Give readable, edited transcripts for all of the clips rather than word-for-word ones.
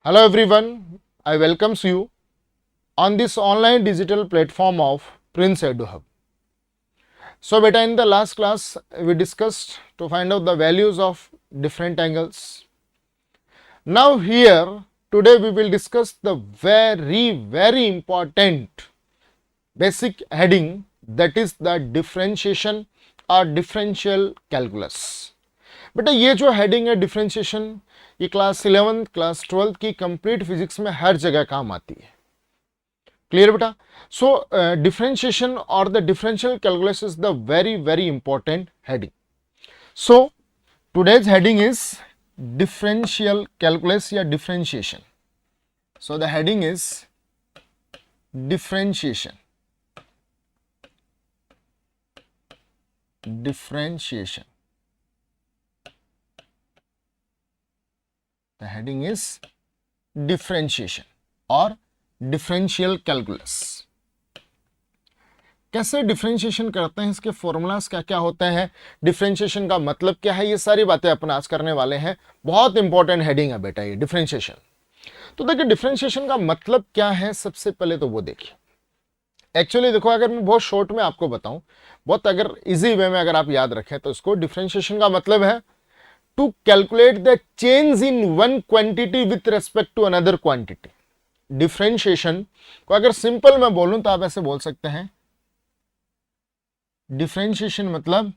Hello everyone, I welcomes you on this online digital platform of Prince EduHub. So beta, in the last class we discussed to find out the values of different angles. Now here today we will discuss the very important basic heading, that is the differentiation or differential calculus. बेटा ये जो heading है differentiation, ये class 11th class 12th की complete physics में हर जगह काम आती है. क्लियर बेटा? सो डिफरेंशिएशन और the differential calculus is the very important heading. So today's heading is differential calculus या differentiation. So the heading is differentiation. Differentiation. The heading is differentiation और differential calculus. कैसे डिफरेंशिएशन करते हैं, इसके formulas क्या क्या होते हैं, डिफरेंशिएशन का मतलब क्या है, ये सारी बातें अपन आज करने वाले हैं. बहुत इंपॉर्टेंट हेडिंग है बेटा ये डिफरेंशिएशन. तो देखिए डिफरेंशिएशन का मतलब क्या है, सबसे पहले तो वो देखिए. एक्चुअली देखो, अगर मैं बहुत शॉर्ट में आपको बताऊं, बहुत अगर इजी वे में अगर आप याद रखें तो इसको, डिफरेंशिएशन का मतलब है to calculate the change in one quantity with respect to another quantity. Differentiation को अगर सिंपल मैं बोलूं तो आप ऐसे बोल सकते हैं, डिफरेंशिएशन मतलब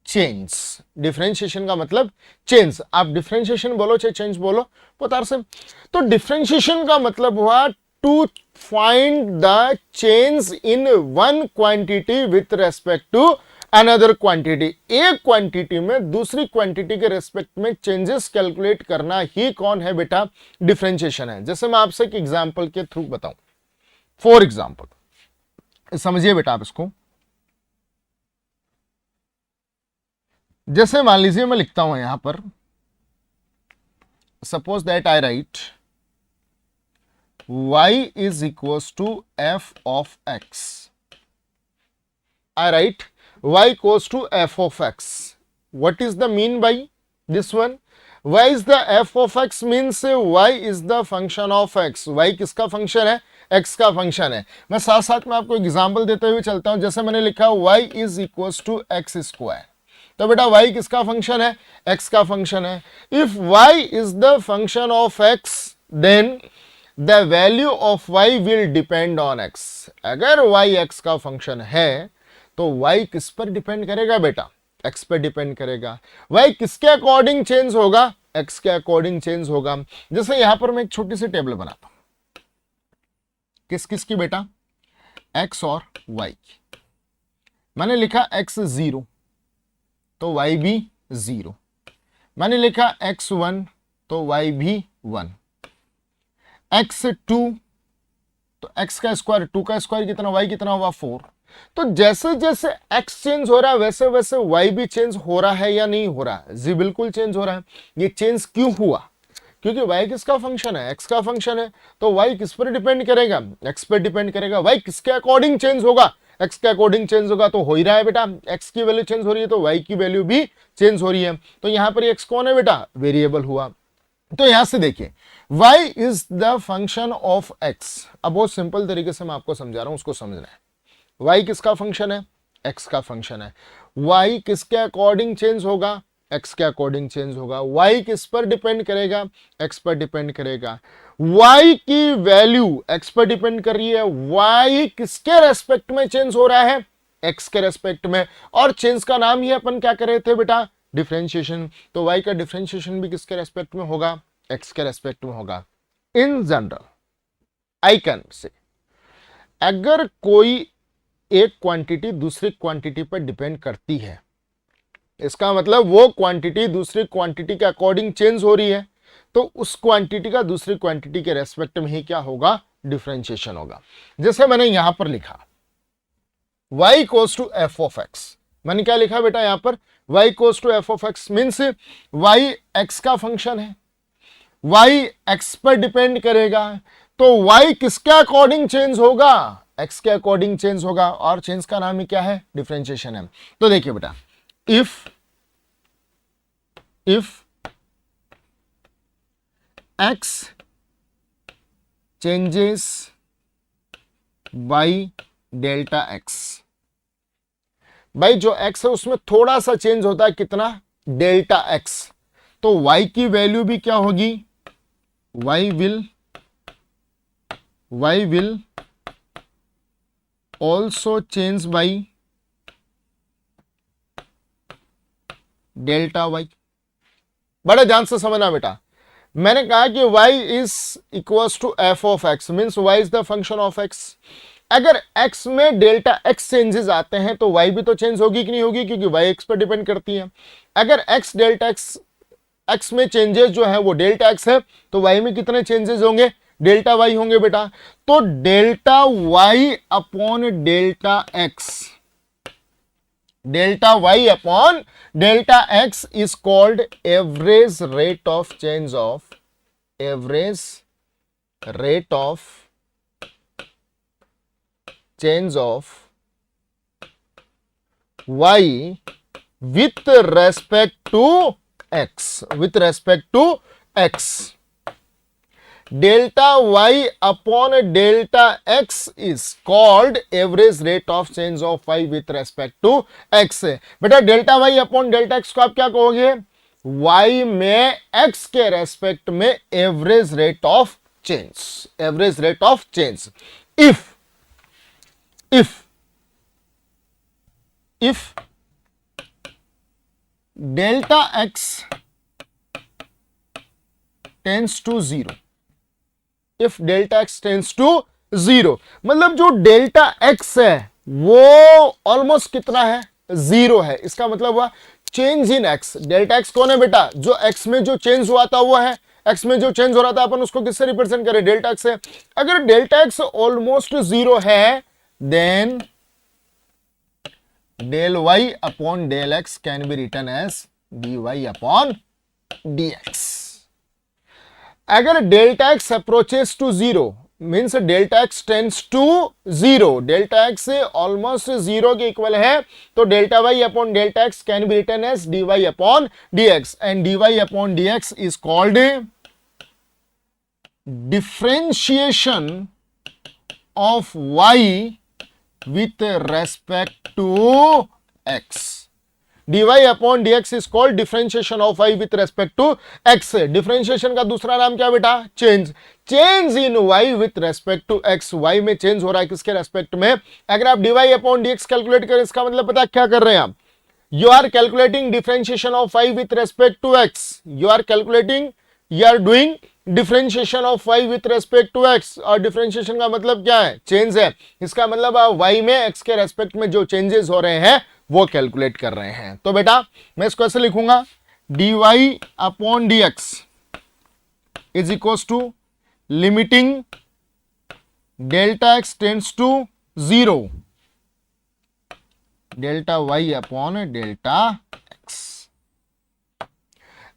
चेंज. डिफरेंशिएशन का मतलब चेंज. आप डिफरेंशिएशन बोलो चाहे चेंज बोलो, बहुत से. तो डिफरेंशिएशन का मतलब हुआ to find the change in one quantity with respect to another quantity. एक क्वांटिटी में दूसरी क्वांटिटी के रेस्पेक्ट में चेंजेस कैलकुलेट करना ही कौन है बेटा, डिफरेंशिएशन है. जैसे मैं आपसे एक एग्जांपल के थ्रू बताऊं. फॉर एग्जांपल समझिए बेटा आप इसको. जैसे मान लीजिए मैं लिखता हूं यहां पर, suppose that I write y is equals to f of x. I write y equals to f of x. What is the mean by this one? Y is the f of x means y is the function of x. y किसका function है, x का function है. मैं साथ साथ में आपको example देते हुए चलता हूं. जैसे मैंने लिखा y is equals to x square, तो बेटा y किसका फंक्शन है, x का फंक्शन है. If y is the function of x, then the value of y will depend on x. अगर y x का फंक्शन है तो y किस पर डिपेंड करेगा बेटा, x पर डिपेंड करेगा. y किसके अकॉर्डिंग चेंज होगा, x के अकॉर्डिंग चेंज होगा. जैसे यहां पर मैं एक छोटी सी टेबल बनाता हूं, किस किस की बेटा, x और y की. मैंने लिखा x 0 तो y भी 0. मैंने लिखा x 1 तो y भी 1. x 2 तो x का स्क्वायर, 2 का स्क्वायर कितना, y कितना हुआ 4. तो जैसे जैसे x चेंज हो रहा है वैसे वैसे y भी चेंज हो रहा है या नहीं हो रहा है, जी बिल्कुल चेंज हो रहा है. ये चेंज क्यों हुआ, क्योंकि y किसका फंक्शन है, x का फंक्शन है. तो y किस पर डिपेंड करेगा, x पर डिपेंड करेगा. y किसके अकॉर्डिंग चेंज होगा, x के अकॉर्डिंग चेंज होगा. तो हो ही रहा है बेटा, x की वैल्यू चेंज हो रही है तो y की वैल्यू भी चेंज हो रही है. तो यहां पर x कौन है बेटा, वेरिएबल हुआ. तो यहां से देखिए y is the function of x. अब बहुत सिंपल तरीके से मैं आपको समझा रहा हूं, उसको समझना है. y किसका फंक्शन है, x का फंक्शन है. y किसके अकॉर्डिंग चेंज होगा, x के अकॉर्डिंग चेंज होगा. y किस पर डिपेंड करेगा, x पर डिपेंड करेगा. y की वैल्यू x पर डिपेंड कर रही है. y किसके रेस्पेक्ट में चेंज हो रहा है, x के रेस्पेक्ट में. और चेंज का नाम ही अपन क्या कर रहे थे बेटा, डिफरेंशिएशन. तो y का डिफरेंशिएशन भी किसके रेस्पेक्ट में होगा, x के रेस्पेक्ट में होगा. इन जनरल आई कैन से, अगर कोई एक क्वांटिटी दूसरी क्वांटिटी पर डिपेंड करती है, इसका मतलब वो क्वांटिटी दूसरी क्वांटिटी के अकॉर्डिंग चेंज हो रही है, तो उस क्वांटिटी का दूसरी क्वांटिटी के रेस्पेक्ट में ही क्या होगा, डिफरेंशिएशन होगा. जैसे मैंने यहां पर लिखा y equals to f of x. मैंने क्या लिखा बेटा यहां पर, y equals to f of x means y x का फंक्शन है, y x पर डिपेंड करेगा. तो y किसके अकॉर्डिंग चेंज होगा, x के अकॉर्डिंग चेंज होगा. और चेंज का नाम ही क्या है, डिफरेंशिएशन है. तो देखिए बेटा, if x changes by delta x. भाई जो x है उसमें थोड़ा सा चेंज होता है, कितना, डेल्टा x। तो y की वैल्यू भी क्या होगी, y will also change by delta y। बड़े ध्यान से समझना बेटा, मैंने कहा कि y is equals to f of x, means y is the function of x। अगर x में डेल्टा x चेंजेस आते हैं तो y भी तो चेंज होगी कि नहीं होगी, क्योंकि y x पर डिपेंड करती है। अगर x डेल्टा x में चेंजेस जो है वो डेल्टा x है, तो y में कितने चेंजेस होंगे, डेल्टा y होंगे बेटा। तो delta y upon delta x, delta y upon delta x is called average rate of change of, average rate of change of y with respect to x, with respect to x। Delta y upon delta x is called average rate of change of y with respect to x। बेटा delta y upon delta x को आप क्या कहोगे, y में x के respect में average rate of change, average rate of change. If delta x tends to zero, if delta x tends to zero, मतलब जो डेल्टा एक्स है वो ऑलमोस्ट कितना है, जीरो है। इसका मतलब हुआ change in x. Delta x कौन है बेटा, जो एक्स में जो चेंज हुआ था वो है, एक्स में जो चेंज हो रहा था अपन उसको किससे रिप्रेजेंट करें, डेल्टा एक्स से। अगर डेल्टा एक्स ऑलमोस्ट जीरो है then del y upon del x can be written as d y upon d x. अगर delta x approaches to zero, means delta x tends to zero, delta x almost zero के equal है, तो delta y upon delta x can be written as d y upon d x, and d y upon d x is called differentiation of y with respect to x. dy upon dx is called differentiation of y with respect to x। Differentiation का दूसरा नाम क्या बेटा, change. Change in y with respect to x, y में change हो रहा है किसके रेस्पेक्ट में। अगर आप dy अपॉन dx कैलकुलेट करें, इसका मतलब पता क्या कर रहे हैं आप, you are calculating differentiation of y with respect to x, you are calculating, you are doing differentiation of y with respect to x। और डिफरेंशिएशन का मतलब क्या है, चेंज है। इसका मतलब आप y में x के रेस्पेक्ट में जो चेंजेस हो रहे हैं वो कैलकुलेट कर रहे हैं। तो बेटा मैं इसको ऐसे लिखूंगा, dy upon dx is equal to limiting delta x tends to zero, delta y upon delta x।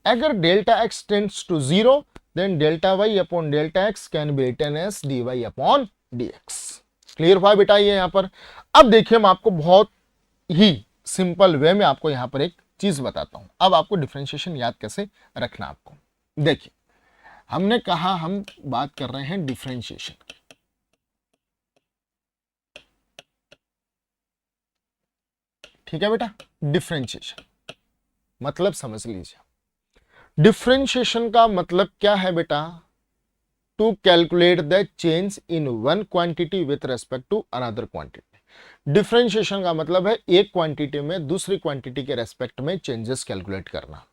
अगर delta x tends to zero then delta y upon delta x can be written as dy upon dx। Clear हुआ बेटा ये यहां पर। अब देखिए मैं आपको बहुत ही सिंपल वे में आपको यहां पर एक चीज बताता हूं। अब आपको डिफरेंशिएशन याद कैसे रखना आपको, देखिए हमने कहा हम बात कर रहे हैं डिफरेंशिएशन की। ठीक है बेटा, डिफरेंशिएशन मतलब समझ लीजिए। डिफरेंशिएशन का मतलब क्या है बेटा, to calculate the change in one quantity with respect to another quantity. Differentiation का मतलब है एक क्वांटिटी में दूसरी क्वांटिटी के रेस्पेक्ट में चेंजेस कैलकुलेट करना।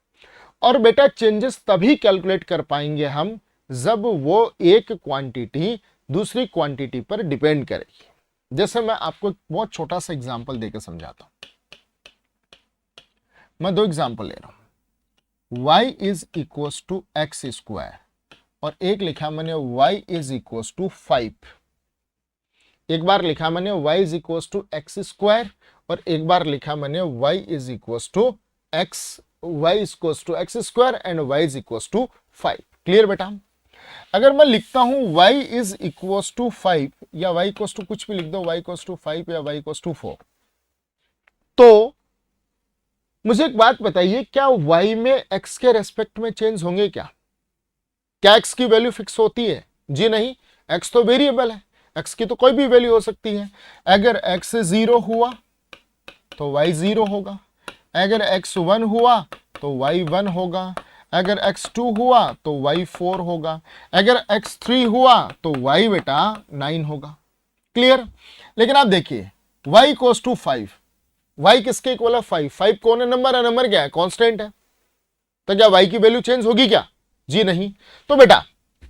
और बेटा चेंजेस तभी कैलकुलेट कर पाएंगे हम जब वो एक क्वांटिटी दूसरी क्वांटिटी पर डिपेंड करेगी। जैसे मैं आपको एक बहुत छोटा सा एग्जांपल देकर समझाता हूं। मैं दो एग्जांपल ले रहा हूं, y is equal to x square और एक लिखा मैंने y इज इक्वल टू 5। एक बार लिखा मैंने y is equal to x square और एक बार लिखा मैंने y is equal to x, y is equal to x square and y is equal to 5। Clear बेटा। अगर मैं लिखता हूं y इज इक्वल टू 5 या y इक्वल टू कुछ भी लिख दो, y इक्वल टू 5 या y इक्वल टू 4, तो मुझे एक बात बताइए, क्या y में x के रेस्पेक्ट में चेंज होंगे क्या? क्या x की वैल्यू फिक्स होती है? जी नहीं। x तो वेरिएबल है, x की तो कोई भी वैल्यू हो सकती है। अगर x 0 हुआ तो y 0 होगा, अगर x 1 हुआ तो y 1 होगा, अगर x 2 हुआ तो y 4 होगा, अगर x 3 हुआ तो y बेटा 9 होगा। क्लियर। लेकिन आप देखिए y इक्वल्स टू 5, y किसके इक्वल है 5, 5 कौन है नंबर है, नंबर क्या है कांस्टेंट है, तो क्या y की वैल्यू चेंज होगी क्या, जी नहीं। तो बेटा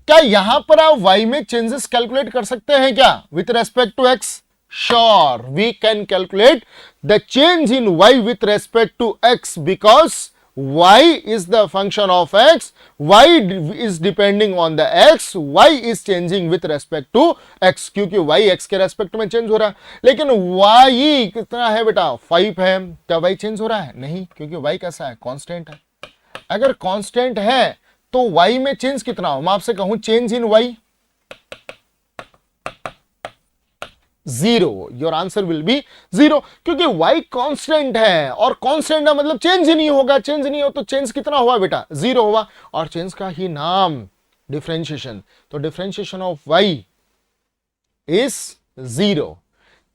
क्या यहां पर आप y में चेंजेस कैलकुलेट कर सकते हैं क्या with respect to x, sure we can calculate the change in y with respect to x because y is the function of x, y is depending on the x, y is changing with respect to x, क्योंकि y x के respect में change हो रहा है। लेकिन y कितना है बेटा 5 है, क्या y चेंज हो रहा है, नहीं, क्योंकि y कैसा है कांस्टेंट है। अगर कांस्टेंट है तो y में चेंज कितना हो, मैं आपसे कहूं change in y 0, your answer will be 0, क्योंकि y कांस्टेंट है और कांस्टेंट है मतलब चेंज ही नहीं होगा, चेंज नहीं हो तो चेंज कितना हुआ बेटा 0 हुआ, और चेंज का ही नाम डिफरेंशिएशन, तो डिफरेंशिएशन ऑफ y इज 0।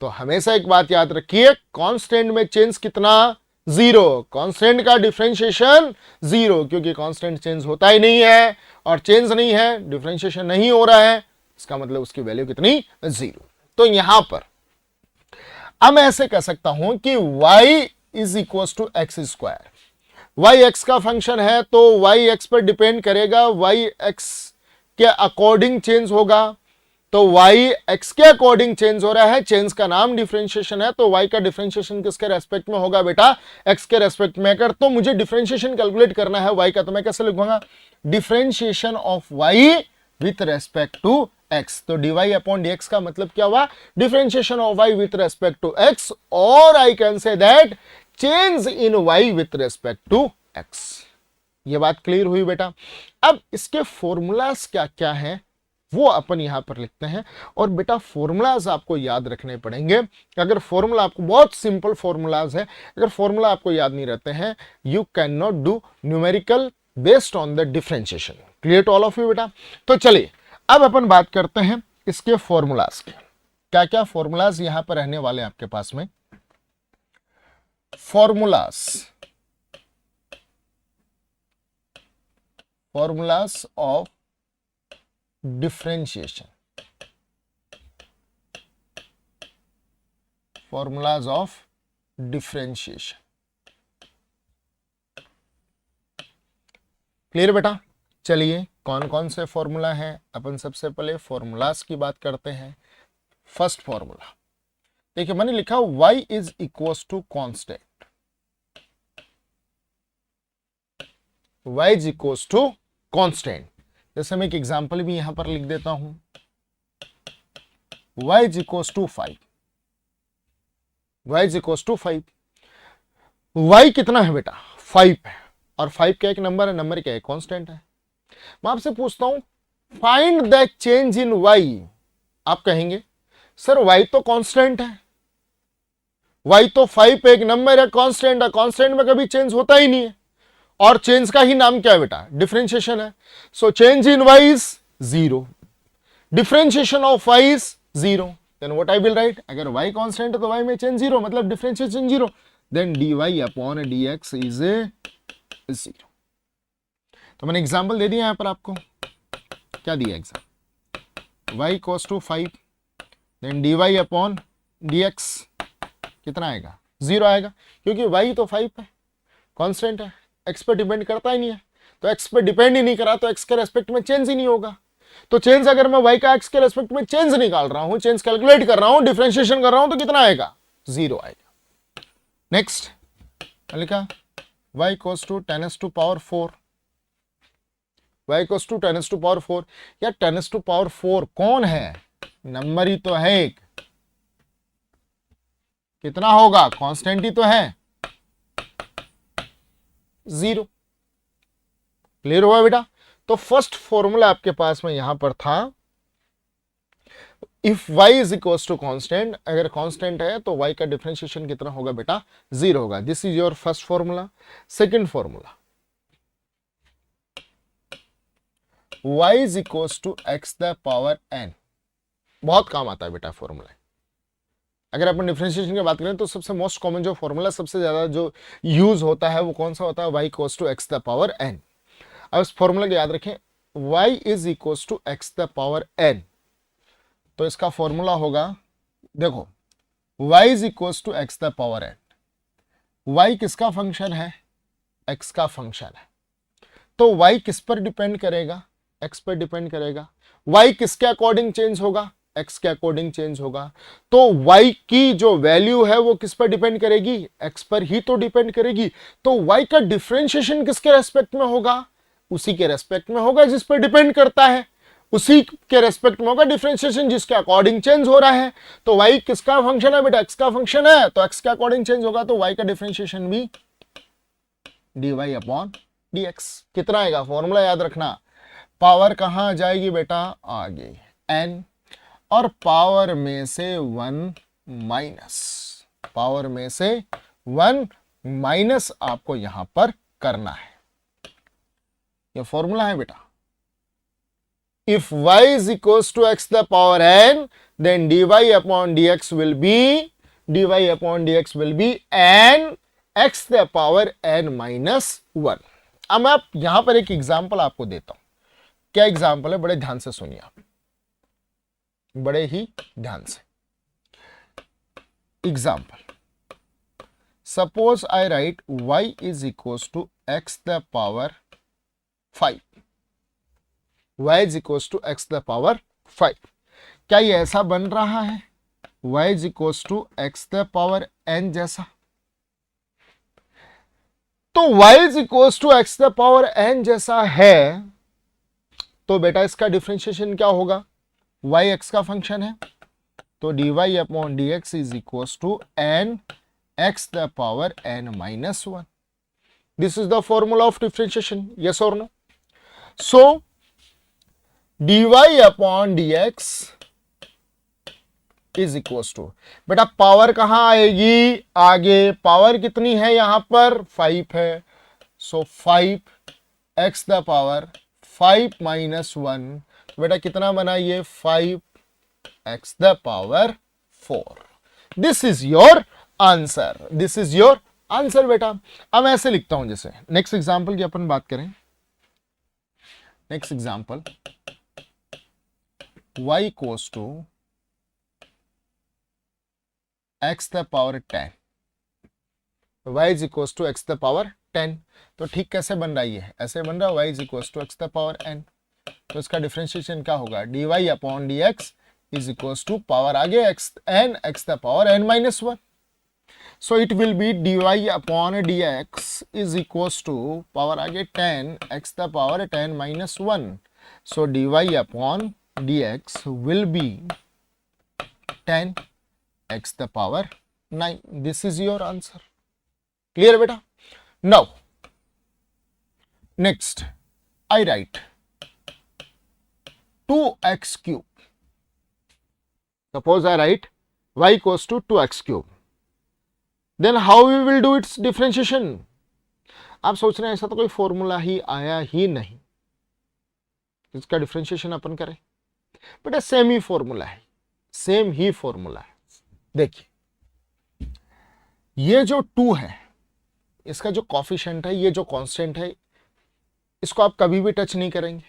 तो हमेशा एक बात याद रखिए, कांस्टेंट में चेंज कितना 0, कांस्टेंट का डिफरेंशिएशन 0, क्योंकि कांस्टेंट चेंज होता ही नहीं है और चेंज नहीं है, डिफरेंशिएशन नहीं हो रहा है, इसका मतलब उसकी वैल्यू कितनी 0। तो यहां पर अब मैं ऐसे कह सकता हूं कि y is equal to x square, y x का फंक्शन है तो y x पर डिपेंड करेगा, y x के अकॉर्डिंग चेंज होगा, तो y x के अकॉर्डिंग चेंज हो रहा है, चेंज का नाम डिफरेंशिएशन है, तो y का डिफरेंशिएशन किसके रेस्पेक्ट में होगा बेटा x के रेस्पेक्ट में। अगर तो मुझे डिफरेंशिएशन कैलकुलेट करना है y का, तो मैं कैसे लिखूंगा differentiation of y with respect to x, तो dy अपॉन dx का मतलब क्या हुआ differentiation of y with respect to x, और I can say that change in y with respect to x। ये बात क्लियर हुई बेटा। अब इसके फॉर्मूलाज क्या क्या हैं वो अपन यहां पर लिखते हैं, और बेटा फॉर्मूलाज आपको याद रखने पड़ेंगे। अगर फॉर्मूला आपको बहुत सिंपल फॉर्मूलाज है, अगर फॉर्मूला आपको याद नहीं रहते हैं you can not do numerical based on the differentiation. Clear to all of you बेटा। तो चलिए अब अपन बात करते हैं इसके फॉर्मूलाज के, क्या क्या फॉर्मूलाज यहां पर रहने वाले आपके पास में। Formulas of differentiation, formulas of differentiation. Clear बेटा। चलिए कौन कौन से फॉर्मूला हैं, अपन सबसे पहले फॉर्मूलाज की बात करते हैं। फर्स्ट फॉर्मूला देखिए मैंने लिखा y is equal to constant, y is equal to constant. जैसे मैं एक एग्जांपल भी यहां पर लिख देता हूं, y is equal to 5, y is equal to 5, y कितना है बेटा 5 है, और 5 क्या एक नंबर है, नंबर क्या है कांस्टेंट है। मैं आपसे पूछता हूं find the change in y, आप कहेंगे सर y तो कांस्टेंट है, y तो 5 पे एक नंबर है, कांस्टेंट है, कांस्टेंट में कभी चेंज होता ही नहीं है, और चेंज का ही नाम क्या है बेटा डिफरेंशिएशन है। So change in y is 0, differentiation of y is 0, then what I will write, अगर y कांस्टेंट है तो y में चेंज 0 मतलब differentiation 0, then dy upon dx is 0। तो मैंने एग्जांपल दे दिया यहां पर आपको, क्या दिया example y equals to 5, then dy upon dx कितना आएगा 0 आएगा, क्योंकि y तो 5 है कांस्टेंट है, x पे डिपेंड करता ही नहीं है, तो x पे डिपेंड ही नहीं करा तो x के रेस्पेक्ट में चेंज ही नहीं होगा। तो चेंज अगर मैं y का x के रेस्पेक्ट में चेंज निकाल रहा हूं, चेंज कैलकुलेट कर रहा हूं, डिफरेंशिएशन कर रहा हूं, तो कितना आएगा 0 आएगा। नेक्स्ट लिखा y equals to 10 to power 4, y equals to 10 to power 4, या 10 टू पावर 4 कौन है, नंबर ही तो है एक, कितना होगा कांस्टेंट ही तो है 0। क्लियर हुआ बेटा। तो फर्स्ट फॉर्मूला आपके पास में यहां पर था, if y is equal to constant, अगर कांस्टेंट है तो y का डिफरेंशिएशन कितना होगा बेटा 0 होगा। This is your first formula. Second formula y is equal to x the power n, बहुत काम आता है बेटा फॉर्मूला। अगर अपन डिफरेंशिएशन की बात करें तो सबसे मोस्ट कॉमन जो फॉर्मूला सबसे ज्यादा जो यूज होता है वो कौन सा होता है, y equals to x the power n। अब इस फॉर्मूला को याद रखें, y is equals to x the power n, तो इसका फॉर्मूला होगा, देखो y is equals to x the power n। y किसका फंक्शन है, x का फंक्शन है, तो y किस पर डिपेंड करेगा, x पर डिपेंड करेगा। y किसके अकॉर्डिंग चेंज होगा, x के अकॉर्डिंग चेंज होगा। तो y की जो वैल्यू है वो किस पर डिपेंड करेगी, x पर ही तो डिपेंड करेगी। तो y का डिफरेंशिएशन किसके रेस्पेक्ट में होगा, उसी के रेस्पेक्ट में होगा जिस पर डिपेंड करता है, उसी के रेस्पेक्ट में होगा डिफरेंशिएशन जिसके अकॉर्डिंग चेंज हो रहा है। तो y किसका फंक्शन है बेटा, x का फंक्शन है, तो x के अकॉर्डिंग चेंज होगा, तो y का डिफरेंशिएशन भी dy अपॉन dx। कितना आएगा, फॉर्मूला याद रखना, पावर कहां जाएगी बेटा, आगे n, और पावर में से 1 माइनस, पावर में से 1 माइनस आपको यहां पर करना है। ये फॉर्मूला है बेटा। If y is equals to x the power n, then dy upon dx will be n x the power n minus 1। अब मैं यहां पर एक एग्जांपल आपको देता हूं। क्या एग्जांपल है, बड़े ध्यान से सुनिए आप, बड़े ही ध्यान से। Example, suppose I write y is equals to x the power 5, y is equals to x the power 5। क्या ये ऐसा बन रहा है, y is equals to x the power n जैसा? तो y is equals to x the power n जैसा है, तो बेटा इसका डिफरेंशिएशन क्या होगा, y x का फंक्शन है, तो dy upon dx is equals to n x the power n minus 1। This is the formula of differentiation, yes और no? So dy upon dx is equals to, बेटा power कहां आएगी, आगे power कितनी है, यहां पर 5 है, सो 5 x द पावर 5 माइनस 1, बेटा कितना बना ये 5 x the power 4। This is your answer, this is your answer बेटा। अब मैं ऐसे लिखता हूं, जैसे नेक्स्ट एग्जांपल की अपन बात करें, next example y equals to x the power 10, y is equals to x the power 10। तो ठीक कैसे बन रहा है, ये ऐसे बन रहा है, y is equals to x the power n। तो इसका डिफरेंशिएशन क्या होगा, dy upon dx is equals to power आगे x the power n minus 1। So it will be dy upon dx is equals to power आगे 10 x the power 10 minus 1। सो dy upon dx will be 10 x the power 9। This is your answer. Clear beta? Now next I write 2x cube. Suppose I write y equals to 2x cube, then how we will do its differentiation? आप सोच रहे हैं ऐसा तो कोई formula ही आया ही नहीं, इसका डिफरेंशिएशन अपन करें, बेटा सेम ही फॉर्मूला है, सेम ही फॉर्मूला है। देखिए ये जो 2 है, इसका जो कॉफिशिएंट है, ये जो कांस्टेंट है, इसको आप कभी भी टच नहीं करेंगे,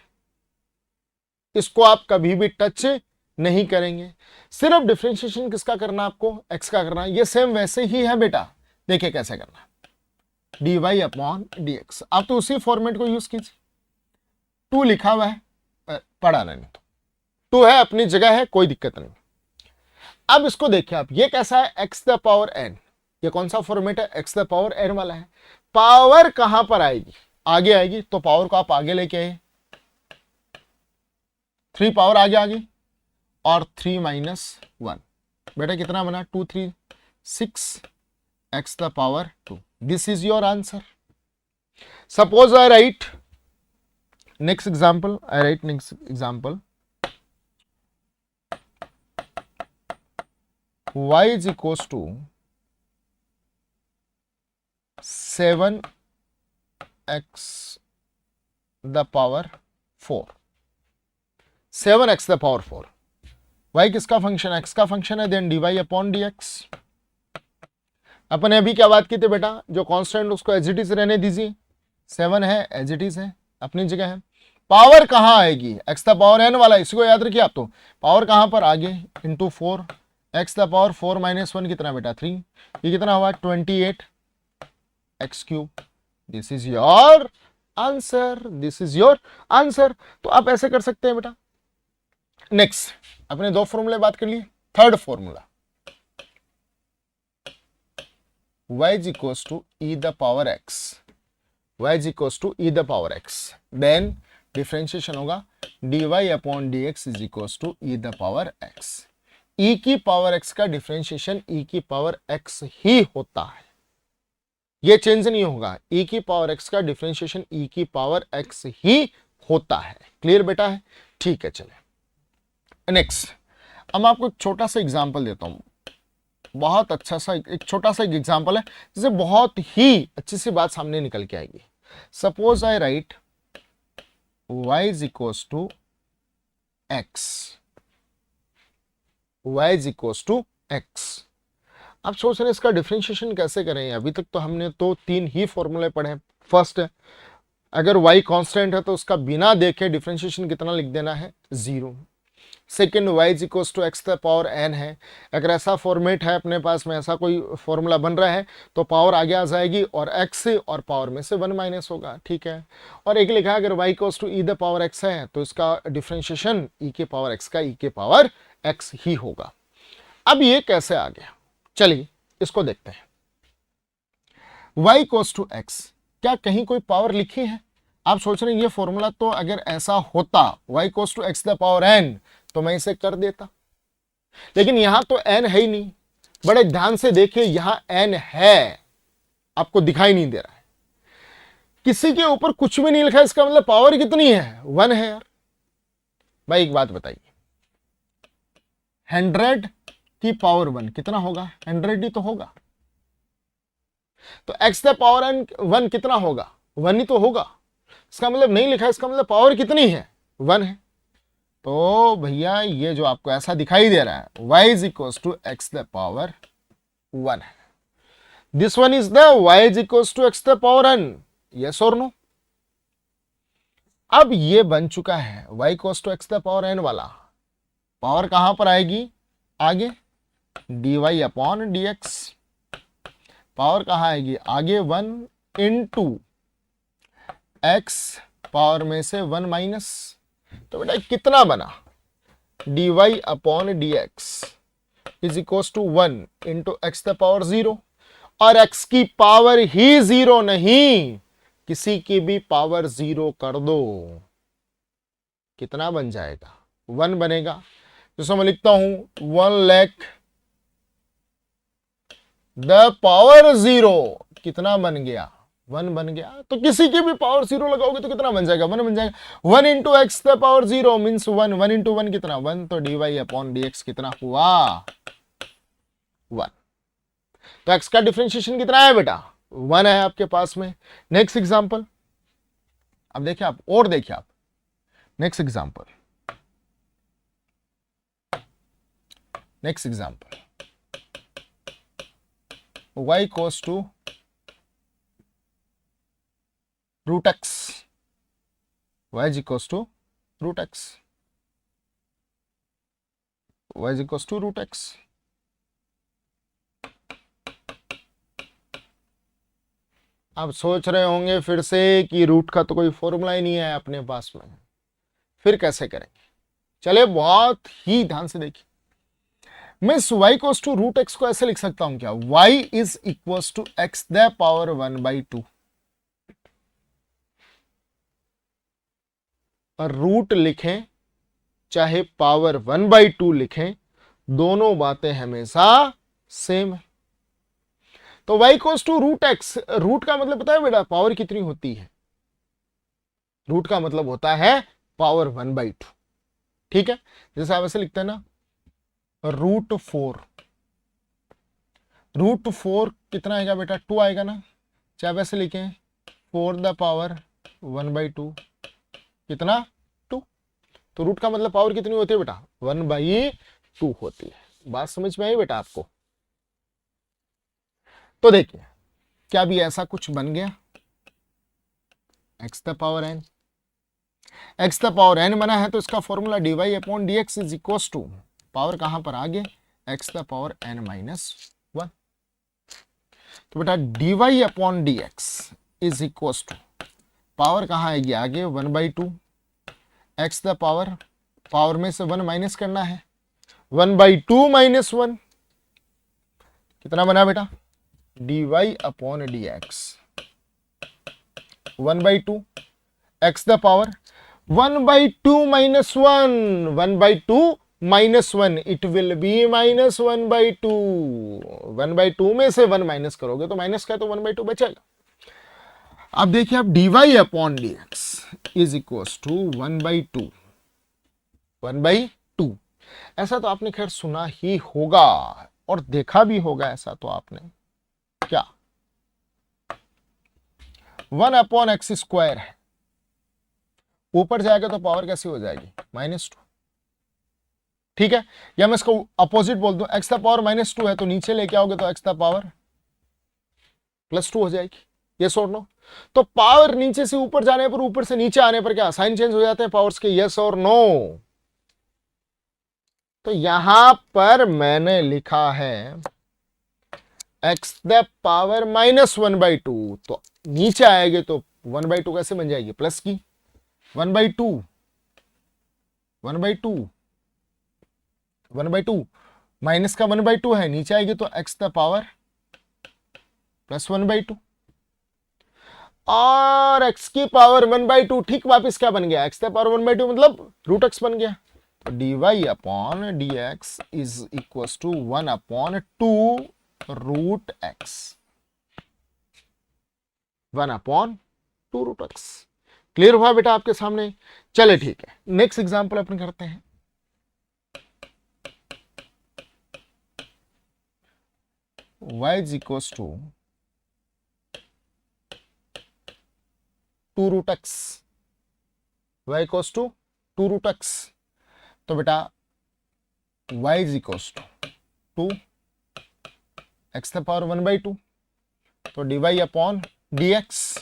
इसको आप कभी भी टच नहीं करेंगे। सिर्फ डिफरेंशिएशन किसका करना, आपको x का करना है। ये सेम वैसे ही है बेटा, देखिए कैसे करना, dy अपॉन dx। आप तो उसी फॉर्मेट को यूज कीजिए, 2 लिखा हुआ है, पढ़ा नहीं तो 2 है, अपनी जगह है, कोई दिक्कत नहीं। अब इसको देखिए आप, ये कैसा है, x द पावर n, ये कौन सा फॉर्मेट है, x द पावर n वाला है। पावर कहां पर आएगी, आगे आएगी, तो पावर को आप आगे लेके आए, 3 पावर आगे आ गई, और 3 माइनस 1, बेटा कितना बना, 2 3 6 x the power 2। This is your answer. Suppose I right next example, y is equals to 7x the power 4, 7x the power 4। y किसका फंक्शन है, x का फंक्शन है, देन dy अपॉन dx। अपन ने अभी क्या बात की थी बेटा, जो कांस्टेंट उसको एज इट इज रहने दीजिए, 7 है एज इट इज है अपनी जगह है। पावर कहाँ आएगी, x द पावर n वाला, इसी को याद रखिए आप। तो पावर कहाँ पर आगे into 4, x the power 4 minus 1 कितना बेटा 3, ये कितना हुआ 28 x cube. This is your answer, this is your answer. तो आप ऐसे कर सकते हैं बेटा। नेक्स्ट अपने दो फॉर्मूले बात कर लिए। Third formula y is equals to e the power x, y is equals to e the power x, then differentiation होगा dy upon dx is equals to e the power x। e की power x का differentiation e की power x ही होता है, ये change नहीं होगा। e की पावर x का डिफ्रेंशिएशन e की पावर x ही होता है। क्लियर बेटा है, ठीक है। चले नेक्स्ट, अब मैं आपको एक छोटा सा एग्जांपल देता हूं, बहुत अच्छा सा एक छोटा सा एग्जांपल है जिससे बहुत ही अच्छी सी बात सामने निकल के आएगी। Suppose I write y is equals to x, y is equals to x। आप सोच रहे हैं इसका डिफरेंशिएशन कैसे करें, अभी तक तो हमने तो 3 ही फॉर्मूले पढ़े। फर्स्ट है, अगर y कांस्टेंट है तो उसका बिना देखे डिफरेंशिएशन कितना लिख देना है 0। Second, y is equals to x the power n है, अगर ऐसा फॉर्मेट है अपने पास में, ऐसा कोई फॉर्मूला बन रहा है तो पावर आगे आ जाएगी और x से और पावर में से 1 माइनस होगा, ठीक है। और एक लिखा है अगर y equals to e the power x है तो इसका डिफरेंशिएशन e के पावर x का e के पावर x ही होगा। अब ये कैसे आ गया, चलिए इसको देखते हैं। y इक्वल्स टू x, क्या कहीं कोई पावर लिखी है? आप सोच रहे हैं ये फॉर्मूला तो अगर ऐसा होता y equals to x the power n तो मैं इसे कर देता, लेकिन यहां तो n है ही नहीं। बड़े ध्यान से देखिए, यहां n है, आपको दिखाई नहीं दे रहा है, किसी के ऊपर कुछ भी नहीं लिखा है, इसका मतलब पावर कितनी है 1 है यार। भाई एक बात बताइए, 100 की पावर 1 कितना होगा, 100 ही तो होगा। तो x द पावर n 1 कितना होगा, 1 ही तो होगा। इसका मतलब नहीं लिखा है, इसका मतलब पावर कितनी है 1 है। तो भैया ये जो आपको ऐसा दिखाई दे रहा है y is equals to x the power 1 है, this one is the y is equals to x the power n, yes और नो। अब ये बन चुका है y equals to x the power n वाला, पावर कहां पर आएगी आगे dy अपॉन dx, पावर कहां आएगी आगे 1 इंटू x पावर में से 1 माइनस। तो बेटा कितना बना dy upon dx is equals to 1 into x the power 0, और x की पावर ही 0 नहीं, किसी की भी पावर 0 कर दो, कितना बन जाएगा 1 बनेगा। जैसे मैं लिखता हूं 1 लाख द पावर 0 कितना बन गया 1 बन गया। तो किसी की भी पावर 0 लगाओगे तो कितना बन जाएगा 1 बन जाएगा। 1 into x the power 0 means 1, 1 into 1 कितना 1, तो dy अपॉन dx कितना हुआ 1। तो x का डिफरेंशिएशन कितना है बेटा 1 है आपके पास में। नेक्स्ट एग्जांपल, अब देखिए आप, और देखिए आप next example, next example y equals to root x, y is equals to root x, y is equals to root x. आप सोच रहे होंगे फिर से कि रूट का तो कोई फॉर्मूला ही नहीं है अपने पास में, फिर कैसे करेंगे। चले बहुत ही ध्यान से देखिए, मैं y equals to root x को ऐसे लिख सकता हूं क्या, y is equals to x the power 1/2, और रूट लिखें चाहे पावर 1/2 लिखें, दोनों बातें हमेशा सेम है। तो y equals to root x, root का मतलब पता है बेटा पावर कितनी होती है, रूट का मतलब होता है पावर 1/2, ठीक है। जैसे आप ऐसे लिखते हैं ना √4, √4 कितना आएगा बेटा 2 आएगा ना, चाहे वैसे लिखें 4 द पावर 1/2 कितना 2। तो रूट का मतलब पावर कितनी होती है बेटा 1/2 2 होती है। बात समझ में आई बेटा आपको? तो देखिए क्या भी ऐसा कुछ बन गया, x the power n, x the power n बना है तो इसका formula dy upon dx is equal to, power कहां पर आ गए, x the power n minus 1। तो बेटा dy upon dx is equal to, power कहां आएगी आगे 1/2, x द पावर में से 1 माइनस करना है, 1/2 माइनस 1 कितना बना बेटा, dy upon dx 1/2, x the power 1/2 minus 1, 1/2 minus 1, it will B minus 1/2, 1/2 में से 1 माइनस करोगे तो माइनस का, तो 1/2 बचेगा। अब देखिए आप dy upon dx is equal to 1/2, 1/2। ऐसा तो आपने खैर सुना ही होगा और देखा भी होगा, ऐसा तो आपने क्या, 1 अपॉन एक्स स्क्वायर है, ऊपर जाएगा तो पावर कैसी हो जाएगी -2, ठीक है। या मैं इसको अपोजिट बोल दूं, एक्स द पावर -2 है तो नीचे लेके आओगे तो एक्स द पावर +2 हो जाएगी, ये और नो। तो पावर नीचे से ऊपर जाने पर, ऊपर से नीचे आने पर क्या साइन चेंज हो जाते हैं पावर्स के, यस और नो। तो यहां पर मैंने लिखा है एक्स द पावर -1/2, तो नीचे आएगी तो 1/2 कैसे बन जाएगी, प्लस की 1/2, 1/2 माइनस का 1/2 है, नीचे आएगी तो एक्स द पावर +1/2, और x की पावर 1/2 ठीक वापिस क्या बन गया, x द पावर 1/2 मतलब √x बन गया। तो dy upon dx is equal to 1/2 √x, 1/2 √x। Clear हुआ बेटा आपके सामने? चले ठीक है, नेक्स्ट एग्जांपल अपन करते हैं। y is equal to 2 √x, y equal to 2 √x। तो बेटा y is equal to 2 x the power 1/2, तो dy upon dx,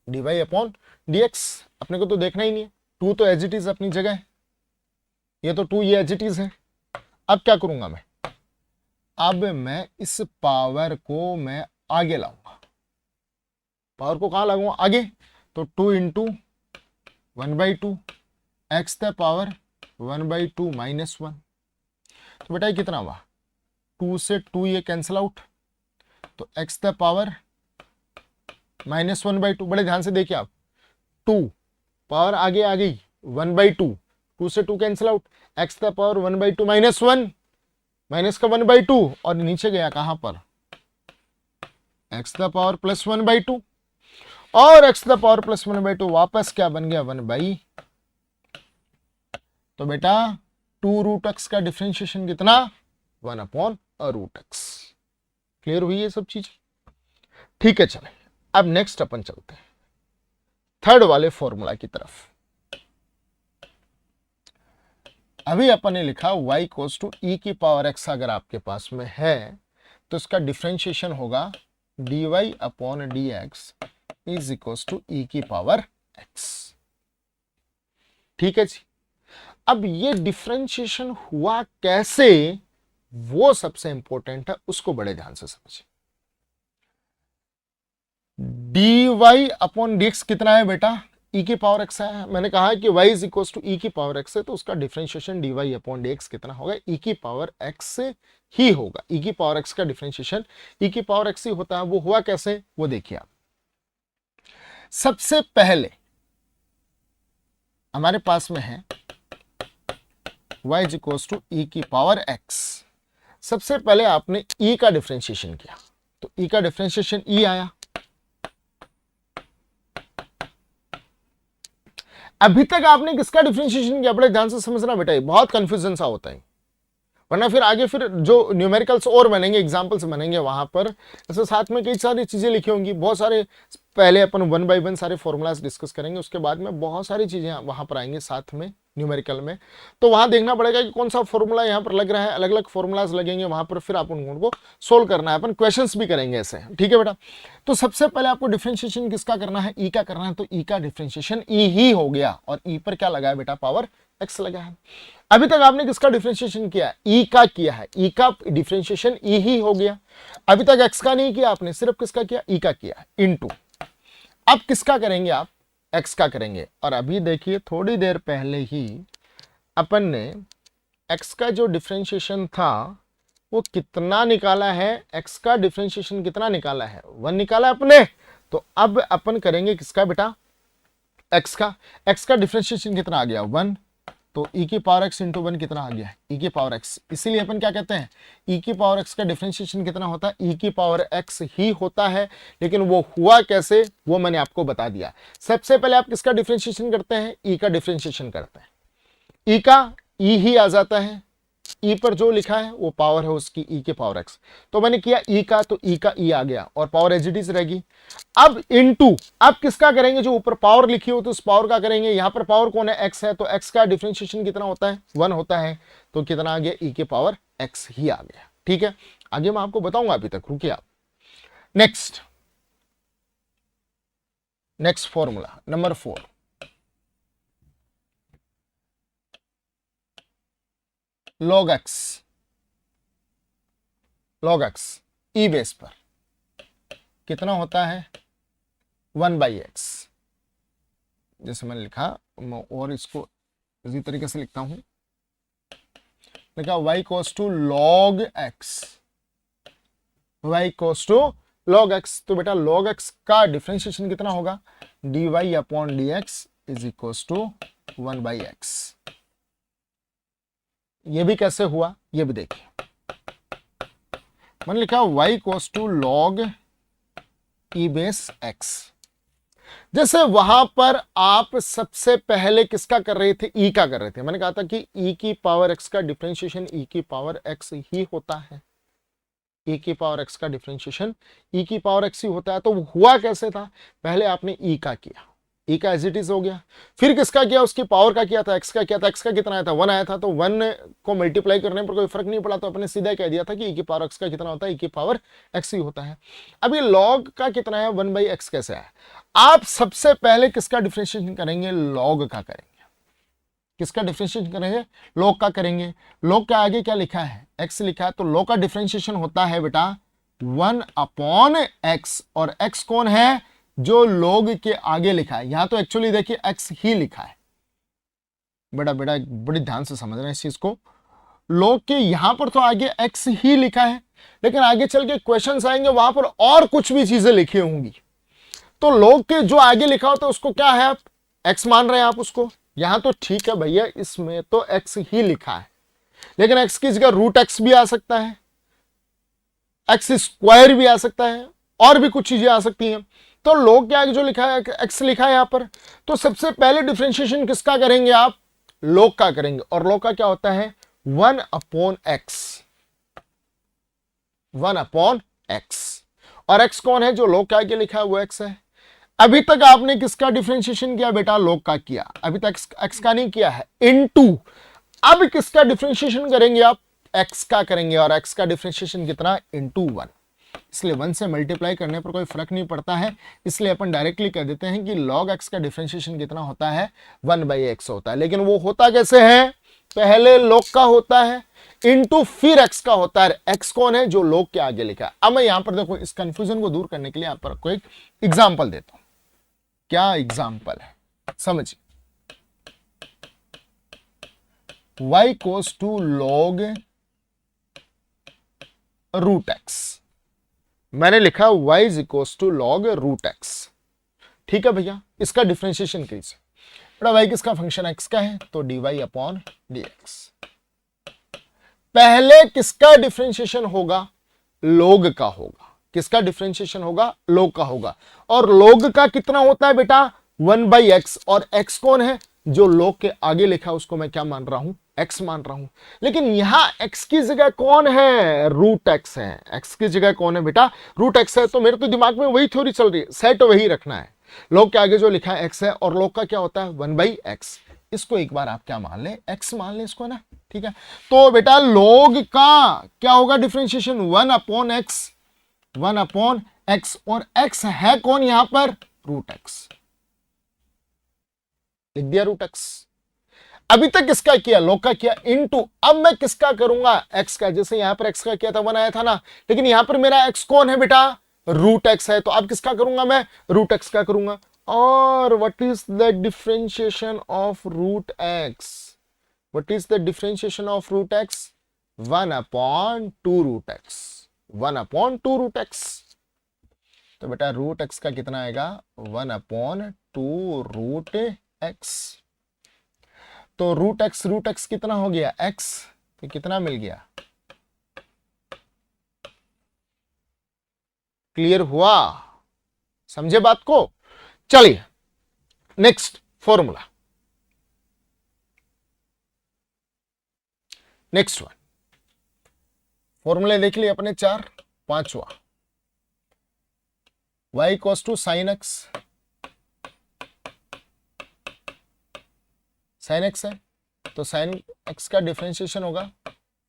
dy upon dx अपने को तो देखना ही नहीं है, 2 तो एज इट इज अपनी जगह है, ये तो 2 ये एज इट इज है। अब क्या करूंगा मैं, अब मैं इस पावर को मैं आगे लाऊंगा, पावर को कहां लगाऊंगा आगे, तो 2 into 1/2 x the power 1/2 minus 1। तो बेटा ये कितना हुआ, 2 से 2 ये कैंसिल आउट, तो एक्स द पावर -1/2। बड़े ध्यान से देखिए आप, 2 पावर आगे आ गई 1/2, 2 से 2 cancel out, x the power 1/2 minus 1, minus का 1/2 और नीचे गया कहां पर, एक्स द पावर +1/2, और एक्स द पावर +1/2 वापस क्या बन गया 1/, तो बेटा 2 √x का डिफरेंशिएशन कितना, 1/√x। क्लियर हुई ये सब चीज? ठीक है, चले अब नेक्स्ट अपन चलते हैं थर्ड वाले फॉर्मूला की तरफ। अभी अपन ने लिखा y इक्वल्स टू e की पावर x, अगर आपके पास में है तो इसका डिफरेंशिएशन होगा dy upon dx is equals to e की पावर x। ठीक है जी। अब ये डिफरेंशिएशन हुआ कैसे, वो सबसे इंपॉर्टेंट है, उसको बड़े ध्यान से समझिए। dy अपॉन dx कितना है बेटा, e की पावर x है। मैंने कहा है कि y is equal to e की पावर x है, तो उसका डिफरेंशिएशन dy अपॉन dx कितना होगा, e की पावर x से ही होगा। e की पावर x का डिफरेंशिएशन e की पावर x ही होता है। वो हुआ कैसे, वो देखिए आप। सबसे पहले हमारे पास में है y is equal to e की पावर x। सबसे पहले आपने e का डिफरेंशिएशन किया, तो e का डिफरेंशिएशन e आया। अभी तक आपने किसका डिफरेंशिएशन किया, बड़े ध्यान से समझना बेटा, बहुत कंफ्यूजन सा होता है। वरना फिर आगे फिर जो न्यूमेरिकल्स और बनेंगे, एग्जाम्पल्स बनेंगे वहां पर ऐसे साथ में कई सारी चीजें लिखी होंगी, बहुत सारे। पहले अपन 1 बाय 1 सारे फॉर्मूलाज डिस्कस करेंगे, उसके बाद में बहुत सारी चीजें वहां पर आएंगे साथ में न्यूमेरिकल में। तो वहां देखना पड़ेगा कि कौन सा फॉर्मूला यहाँ पर लग रहा है, अलग अलग फॉर्मूलाज लगेंगे वहां पर, फिर आप उनको सोल्व करना है, अपन क्वेश्चंस भी करेंगे ऐसे, ठीक है बेटा। तो सबसे पहले आपको डिफरेंशिएशन किसका करना है, ई का करना है, तो ई का डिफरेंशिएशन ई ही हो गया, और ई पर क्या लगा है बेटा, पावर एक्स लगा है। अभी तक आपने किसका डिफरेंशिएशन किया, ई का किया है, ई का डिफरेंशिएशन ई ही हो गया। अभी तक एक्स का नहीं किया आपने, सिर्फ किसका किया, ई का किया, इनटू अब किसका करेंगे आप, एक्स का करेंगे। और अभी देखिए थोड़ी देर पहले ही अपन ने एक्स का जो डिफरेंशिएशन था वो कितना निकाला है, एक्स का डिफरेंशिएशन कितना निकाला है, 1 निकाला अपने। तो अब अपन करेंगे किसका बेटा, एक्स का। एक्स का डिफरेंशिएशन कितना आ गया, 1, तो ई की पावर एक्स इंटू 1 कितना आ गया, ई की पावर एक्स। इसीलिए अपन क्या कहते हैं, ई की पावर एक्स का डिफरेंशिएशन कितना होता है, ई की पावर एक्स ही होता है। लेकिन वो हुआ कैसे, वो मैंने आपको बता दिया। सबसे पहले आप किसका डिफरेंशिएशन करते हैं, ई का डिफरेंशिएशन करते हैं, ई का ई ही आ जाता है, ई पर जो लिखा है वो पावर है उसकी, ई के पावर एक्स। तो मैंने किया ई का, तो ई का ई आ गया और पावर एज इट इज रहेगी। अब इनटू अब किसका करेंगे, जो ऊपर पावर लिखी हो तो उस पावर का करेंगे। यहां पर पावर कौन है, एक्स है, तो एक्स का डिफरेंशिएशन कितना होता है, 1 होता है। तो कितना आ गया, ई के पावर एक्स ही आ गया, ठीक है। आगे मैं आपको बताऊंगा, अभी तक रुकिए आप। Next formula number 4, log x ई बेस पर कितना होता है, 1/x। जैसे मैंने लिखा, मैं और इसको इसी तरीके से लिखता हूं, लिखा y equals to log x, y equals to log x। तो बेटा log x का डिफरेंशिएशन कितना होगा, dy upon dx is equals to 1/x। ये भी कैसे हुआ, ये भी देखिए। मैंने लिखा y equals to log e base x। जैसे वहां पर आप सबसे पहले किसका कर रहे थे, ई का कर रहे थे। मैंने कहा था कि ई की पावर एक्स का डिफरेंशिएशन ई की पावर एक्स ही होता है, ई की पावर एक्स का डिफरेंशिएशन ई की पावर एक्स ही होता है। तो हुआ कैसे था, पहले आपने ई का किया, ई का एज इट इज हो गया, फिर किसका किया, उसकी पावर का किया था, एक्स का किया था। एक्स का कितना आया था, 1 आया था, तो 1 को मल्टीप्लाई करने पर कोई फर्क नहीं पड़ा, तो अपने सीधा कह दिया था कि ई की पावर एक्स का कितना होता है, ई की पावर एक्स ही होता है। अभी लॉग का कितना है, 1/x कैसे आया। आप सबसे पहले किसका डिफरेंशिएशन करेंगे, लॉग का करेंगे। किसका डिफरेंशिएशन करेंगे, लॉग का करेंगे। लॉग के आगे क्या लिखा है, एक्स लिखा है, तो लॉग का डिफरेंशिएशन होता है बेटा 1/x। और x कौन है, जो log के आगे लिखा है। यहां तो एक्चुअली देखिए x ही लिखा है, बेटा बड़ी ध्यान से समझ रहे हैं इस चीज को। log के यहां पर तो आगे x ही लिखा है, लेकिन आगे चल के क्वेश्चंस आएंगे वहां पर और कुछ भी चीजें लिखी होंगी। तो log के जो आगे लिखा होता है उसको क्या है, आप x मान रहे हैं आप उसको। यहां तो ठीक है भैया, इसमें तो x ही लिखा है, लेकिन x की जगह √x भी आ सकता है, x² भी आ सकता है, और भी कुछ चीजें आ सकती हैं। तो log के आगे जो लिखा है x लिखा है यहां पर, तो सबसे पहले डिफरेंशिएशन किसका करेंगे आप, log का करेंगे। और log का क्या होता है, 1/x, 1/x। और x कौन है, जो log के आगे लिखा है वो x है। अभी तक आपने किसका डिफरेंशिएशन किया बेटा, log का किया, अभी तक x का नहीं किया है, इनटू अब किसका डिफरेंशिएशन करेंगे आप, x का करेंगे। और x का डिफरेंशिएशन कितना, इनटू 1। इसलिए 1 से मल्टीप्लाई करने पर कोई फर्क नहीं पड़ता है, इसलिए अपन डायरेक्टली कह देते हैं कि log x का डिफरेंशिएशन कितना होता है, 1/x होता है। लेकिन वो होता कैसे है, पहले log का होता है, इनटू फिर x का होता है। x कौन है, जो log के आगे लिखा है। अब मैं यहां पर देखो, इस कंफ्यूजन को दूर करने के लिए यहां पर कोई एग्जाम्पल देता हूं। क्या एग्जाम्पल है, समझिए। y equals to log √x। मैंने लिखा y is equals to log √x, ठीक है भैया। इसका डिफरेंशिएशन कैसे, बड़ा y किसका फंक्शन x का है, तो dy अपॉन dx। पहले किसका डिफरेंशिएशन होगा, log का होगा। किसका डिफरेंशिएशन होगा, log का होगा। और log का कितना होता है बेटा, 1/x। और x कौन है, जो log के आगे लिखा उसको मैं क्या मान रहा हूं, x मान रहा हूं। लेकिन यहां x की जगह कौन है, रूट x है। x की जगह कौन है बेटा, रूट x है। तो मेरे तो दिमाग में वही थ्योरी चल रही है, सेट वही रखना है। log के आगे जो लिखा है x है, और log का क्या होता है 1/x। इसको एक बार आप क्या मान ले, x मान ले इसको ना, ठीक है। तो बेटा log का क्या होगा डिफरेंशिएशन, 1/x, 1/x, और x है कौन यहां पर, रूट x। लिख दिया रूट x। अभी तक किसका किया, log का किया, इनटू अब मैं किसका करूंगा, x का। जैसे यहां पर x का किया था 1 आया था ना, लेकिन यहां पर मेरा x कौन है बेटा, रूट x है। तो अब किसका करूंगा मैं, रूट x का करूंगा। और what is the differentiation of root x, what is the differentiation of root x, 1/2 root x, 1/2 root x। तो बेटा रूट x का कितना आएगा, 1/2 रूट x। तो रूट एक्स कितना हो गया, x, तो कितना मिल गया, क्लियर हुआ, समझे बात को। चलिए नेक्स्ट फॉर्मूला, नेक्स्ट वन, फॉर्मूले देख लिए अपने 4। पांचवा, y equals to sine x, sine x है तो साइन एक्स का डिफरेंशिएशन होगा,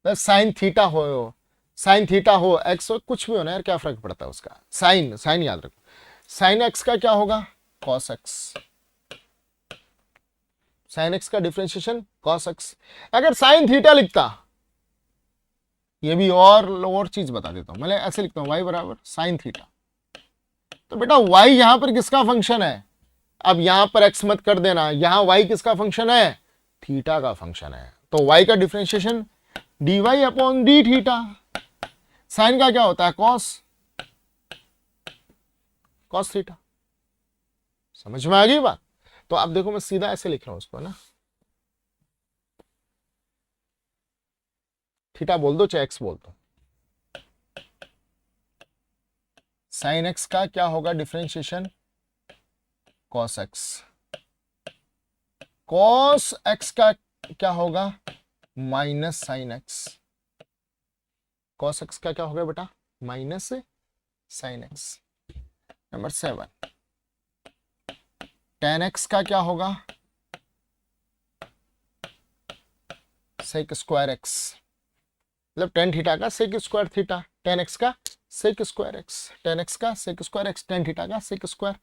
साइन थीटा हो, साइन थीटा हो, एक्स हो, कुछ भी हो ना यार, क्या फर्क पड़ता है उसका, साइन, साइन याद रखो। साइन एक्स का क्या होगा, कॉस एक्स, साइन एक्स का डिफरेंशिएशन कॉस एक्स। अगर साइन थीटा लिखता, ये भी और चीज बता देता हूं, मैं ऐसे लिखता हूं y बराबर साइन थीटा। तो बेटा y यहां पर किसका फंक्शन है, अब यहां पर x मत कर देना, यहां y किसका फंक्शन है, थीटा का फंक्शन है। तो y का differentiation dy upon d theta. Sine का क्या होता है, कॉस, कॉस थीटा। समझ में आ गई बात। तो आप देखो मैं सीधा ऐसे लिख रहा हूं उसको ना, थीटा बोल दो चाहे एक्स बोल दो। साइन एक्स का क्या होगा differentiation, cos x, cos x का क्या होगा, minus sine x, cos x का क्या होगा बेटा, minus sine x. Number 7, tan x का क्या होगा, सेक स्क्वायर एक्स, मतलब टेन थीटा का sec square theta, tan x का sec square x, tan x का sec square x, tan theta का sec square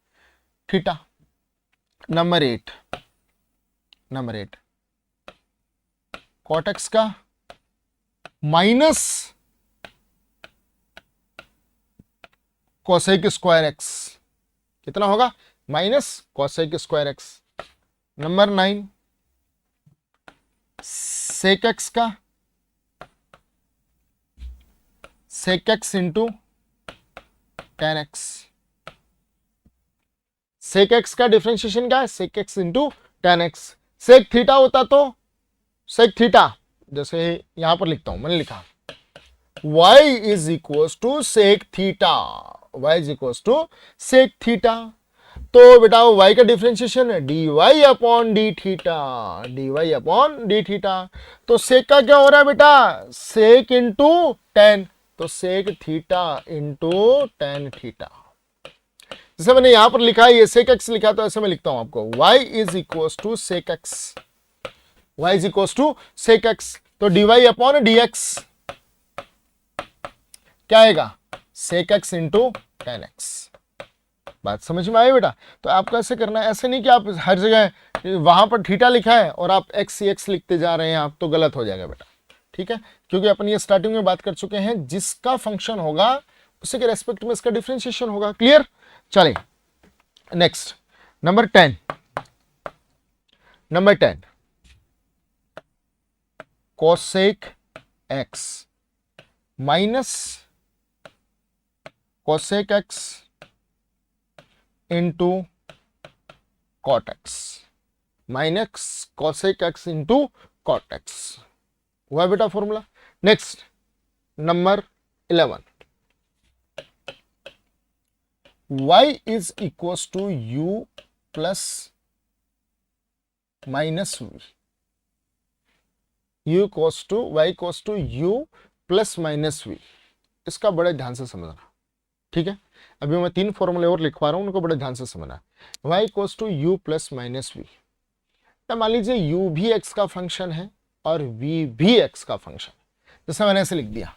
theta. Number 8, number 8, cot x का minus cosec square x, कितना होगा, minus cosec square x. Number 9, sec x का sec x into tan x. Sec x का differentiation क्या है, sec x into tan x. Sec theta होता तो sec theta, जैसे यहां पर लिखता हूं, मैंने लिखा y is equal to sec theta, y is equal to sec theta. तो बेटा y का डिफरेंशिएशन है dy upon d theta, dy upon d theta. तो सेक का क्या हो रहा है बेटा, सेक इंटू टेन, तो sec theta into tan theta. जैसे मैंने यहां पर लिखा है ये सेक एक्स लिखा, तो ऐसे मैं लिखता हूं आपको, y is equal to sec x, y is equal to sec x. तो dy अपॉन डी एक्स क्या आएगा, sec x into tan x. बात समझ में आई बेटा। तो आपको ऐसे करना है, ऐसे नहीं कि आप हर जगह वहां पर थीटा लिखा है और आप एक्स एक्स लिखते जा रहे हैं, आप तो गलत हो जाएगा बेटा, ठीक है। क्योंकि अपन ये स्टार्टिंग में बात कर चुके हैं, जिसका फंक्शन होगा उसी के रेस्पेक्ट में इसका डिफरेंशिएशन होगा, क्लियर। चलिए next, number 10, number 10, cosec x minus cosec x into cot x, minus cosec x into cot x, हुआ बेटा formula. Next number 11, y is equal to u plus minus v, u equals to y equals to u plus minus v. इसका बड़े ध्यान से समझना, ठीक है। अभी मैं 3 फॉर्मूले और लिखवा रहा हूं, उनको बड़े ध्यान से समझना। y equals to u plus minus v, तो मान लीजिए u भी x का फंक्शन है और v भी x का फंक्शन है। जैसे मैंने ऐसे लिख दिया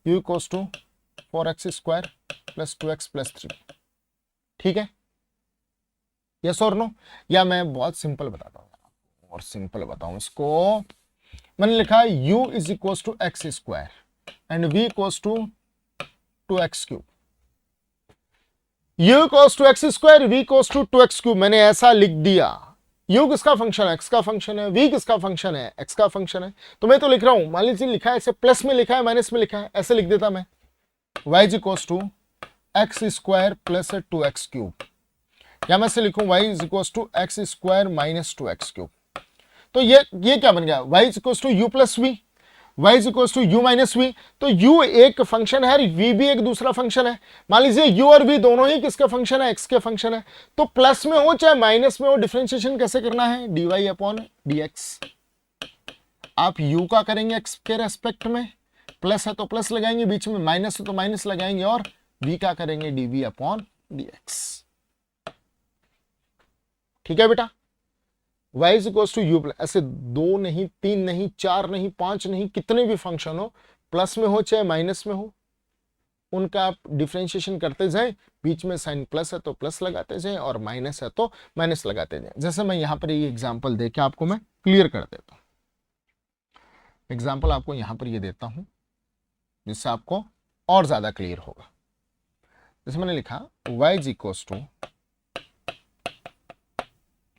u equals to 4x square plus 2x plus 3, ठीक है, यस और नो। या मैं बहुत सिंपल बताता हूँ और सिंपल बताऊं इसको, मैंने लिखा है u is equals to x square and v equals to 2x cube. u equals to x square, v equals to 2x cube, मैंने ऐसा लिख दिया। u किसका फंक्शन है? x का फंक्शन है। v किसका फंक्शन है? x का फंक्शन है। तो मैं तो लिख रहा हूं, मान लीजिए लिखा है ऐसे, प्लस में लिखा है माइनस में लिखा है, ऐसे लिख देता मैं y is equals to x square plus 2x cube, या मैं से लिखूं y is equals to x square minus 2x cube. तो ये क्या बन गया? y is equals to u plus v, y is equals to u minus v. तो u एक फंक्शन है और v भी एक दूसरा फंक्शन है। मान लीजिए u और v दोनों ही किसके फंक्शन है? x के फंक्शन है। तो प्लस में हो चाहे माइनस में हो, डिफरेंशिएशन कैसे करना है? dy upon dx। आप u का करेंगे x के रेस्पेक्ट में, प्लस है तो प्लस लगाएंगे, बीच में माइनस है तो माइनस लगाएंगे, और v का करेंगे dv अपॉन dx। ठीक है बेटा, y is equals to u plus, ऐसे 2 नहीं, 3 नहीं, 4 नहीं, 5 नहीं, कितने भी फंक्शन हो, प्लस में हो चाहे माइनस में हो, उनका आप डिफरेंशिएशन करते जाएं, बीच में साइन प्लस है तो प्लस लगाते जाएं और माइनस है तो माइनस लगाते जाएं। जैसे मैं यहां पर ये एग्जांपल देके आपको मैं क्लियर कर देता हूं। एग्जांपल आपको यहां पर ये देता हूं जिससे आपको और ज्यादा क्लियर होगा। जैसे मैंने लिखा y इज इक्वल्स टू,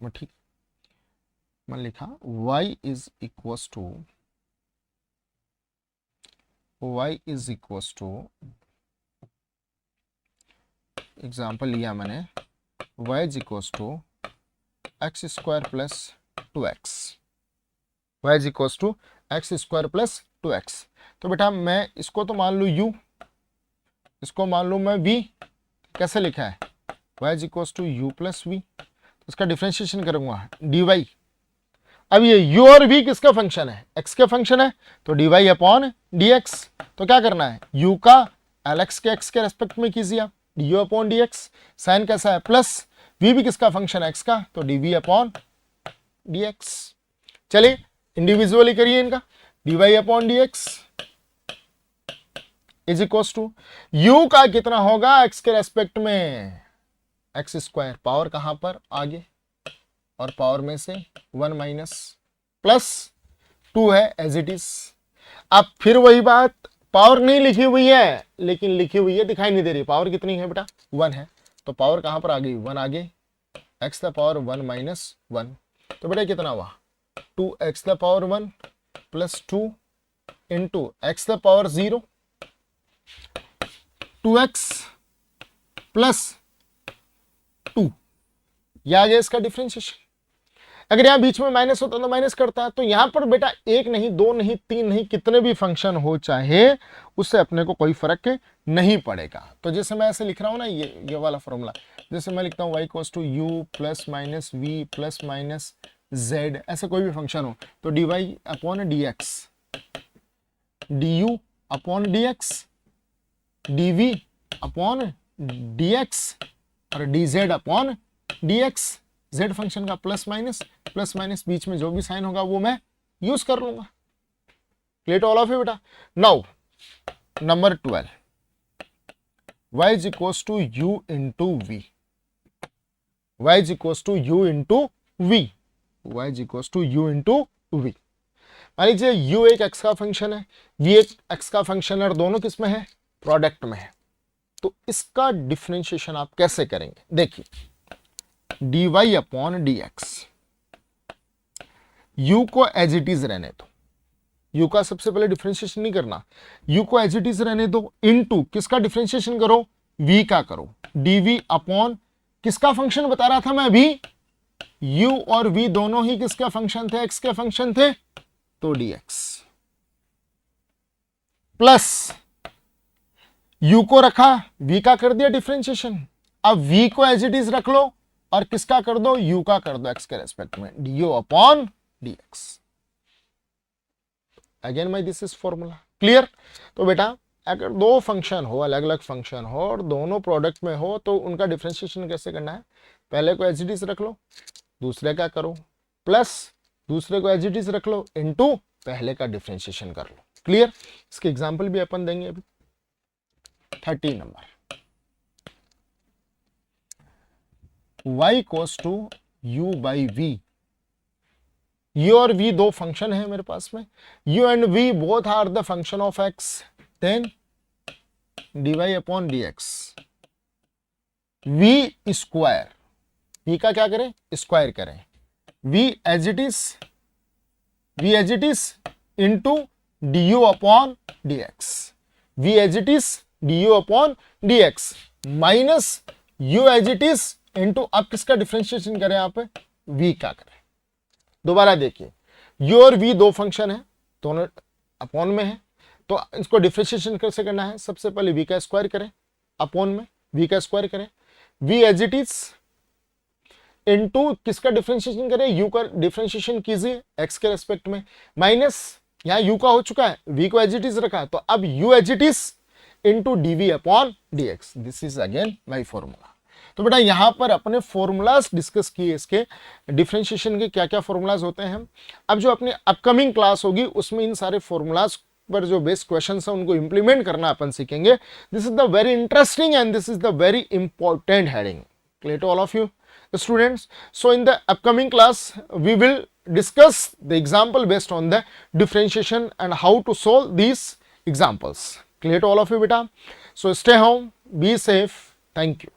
ठीक, मैंने लिखा y is equals to example लिया मैंने y is equals to x square plus 2x, y is equals to x square plus 2x। तो बेटा मैं इसको तो मान लू u, इसको मान लू मैं v। कैसे लिखा है? y is equals to u plus v, इसका डिफरेंशिएशन करूंगा dy। अब ये u और v किसका फंक्शन है? x के फंक्शन है, तो dy अपॉन dx। तो क्या करना है? u का lx के x के रेस्पेक्ट में कीजिए आप, du अपॉन dx। साइन कैसा है? प्लस, v भी किसका फंक्शन है? x का, तो dv अपॉन dx। चलिए इंडिविजुअली करिए इनका, dy upon dx is equals to u का कितना होगा x के रेस्पेक्ट में? एक्स स्क्वायर, पावर कहां पर? आगे, और पावर में से 1 माइनस, प्लस 2 है एज इट इज। अब फिर वही बात, पावर नहीं लिखी हुई है लेकिन लिखी हुई है, दिखाई नहीं दे रही। पावर कितनी है बेटा? 1 है, तो पावर कहां पर आ गई? 1 आगे, एक्स द पावर 1 माइनस 1, तो बेटा कितना हुआ? 2x the power 1 plus 2 into x the power 0, 2x plus 2, यह आ गया इसका डिफरेंशिएशन। अगर यहां बीच में माइनस होता तो माइनस करता है, तो यहां पर बेटा 1 नहीं, 2 नहीं, 3 नहीं, कितने भी फंक्शन हो चाहे, उससे अपने को कोई फर्क नहीं पड़ेगा। तो जैसे मैं ऐसे लिख रहा हूं ना, ये वाला फॉर्मूला, जैसे मैं लिखता हूं y equals to u plus minus v plus minus z, ऐसे कोई भी फंक्शन हो, तो dy upon dx, du upon dx, dv upon dx और dz upon dx। z function का प्लस माइनस बीच में जो भी साइन होगा वो मैं यूज कर लूंगा। क्लियर ऑल ऑफ यू बेटा? Now number 12, y is equals to u into v, y is equals to u into v, y is equals to u into v। मान लीजिए u एक x का फंक्शन है, v एक x का function है, और दोनों किस में है? प्रोडक्ट में है। तो इसका डिफरेंशिएशन आप कैसे करेंगे? देखिए, dy अपॉन dx, u को एज इट इज रहने दो, u का सबसे पहले डिफरेंशिएशन नहीं करना, u को एज इट इज रहने दो, इनटू किसका डिफरेंशिएशन करो? v का करो, dv अपॉन किसका फंक्शन बता रहा था मैं अभी? u और v दोनों ही किसके फंक्शन थे? x के फंक्शन थे, तो dx प्लस u को रखा, v का कर दिया डिफरेंशिएशन। अब v को एज इट इज रख लो और किसका कर दो, u का कर दो x के रेस्पेक्ट में, du upon dx। Again my this is formula clear. तो बेटा अगर दो फंक्शन हो, अलग अलग फंक्शन हो और दोनों प्रोडक्ट में हो तो उनका डिफरेंशिएशन कैसे करना है, पहले को एज इट इज रख लो, दूसरे का करो, प्लस दूसरे को एज इट इज रख लो, इनटू पहले का डिफरेंशिएशन कर लो। क्लियर। इसके एग्जांपल भी अपन देंगे अभी। 30 number, y equals to u by v। u और v दो फंक्शन है मेरे पास में, u and v both are the function of x, then dy upon dx। v square, v का क्या करें, स्क्वायर करें, v as it is into du upon dx, v as it is du upon dx minus u as it is into, अब किसका differentiation करें यहाँ पे, v का करें। दोबारा देखिए, u और v दो फंक्शन है, दोनों अपॉन में है, तो इसको डिफरेंशिएशन कैसे करना है, सबसे पहले v का स्क्वायर करें, अपॉन में v का स्क्वायर करें, v as it is into किसका डिफरेंशिएशन करें, u का डिफरेंशिएशन कीजिए x के रेस्पेक्ट में, माइनस यहाँ u का हो चुका है, v को एज इट इज रखा है, तो अब u as it is into dv upon dx। This is again my formula. तो बेटा यहां पर अपने फॉर्मूलाज डिस्कस किए, इसके डिफरेंशिएशन के क्या क्या फॉर्मूलाज होते हैं। अब जो अपनी अपकमिंग क्लास होगी उसमें इन सारे फॉर्मूलाज पर जो बेस्ट क्वेश्चन है उनको इंप्लीमेंट करना अपन सीखेंगे। This is the very interesting and this is the very important heading, clear to all of you students. So in the upcoming class we will discuss the example based on the differentiation and how to solve these examples. Clear to all of you beta. So stay home, be safe, thank you.